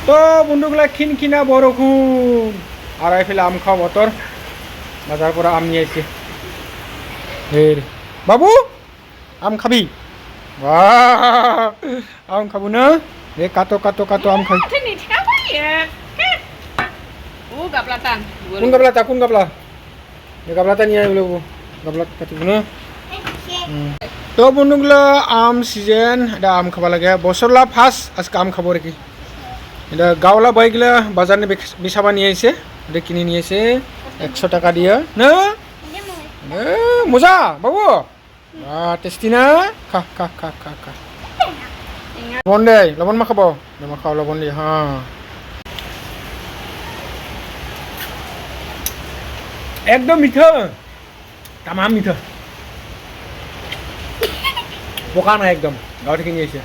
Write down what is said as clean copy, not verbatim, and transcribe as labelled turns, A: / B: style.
A: তো বন্ধুগুলা খিনখিনা বরষুণ আর এইফালে আম খাওয়া বতর বাজার পৰা আম নিয়ে আইছে বাবু আম খাবি আম খাবো না রে কাটো কাটো কাটো আম খাই কোন গাবলা গাবলাটা নিয়ে আইব গাবলা কাটিব না তো বন্ধুগুলো আম সিজন এটা আম খাবা লাগে বছরলা ফার্স্ট আজকে আম খাবো আর কি এটা গাঁৱলা বাইগুলা বাজার বেচাবা নিয়ে আইছে এটা কিনে নিয়ে এসে 100 টাকা দিয়ে না মজা বাবু টেস্টি না খা খা খা খা খা লবণ দে লবণ মা খাব মা খাও লবণ দিয়ে হ্যাঁ একদম মিঠা তামাম মিঠা পকা নাই একদম গাঁও থেকে নিয়ে এসে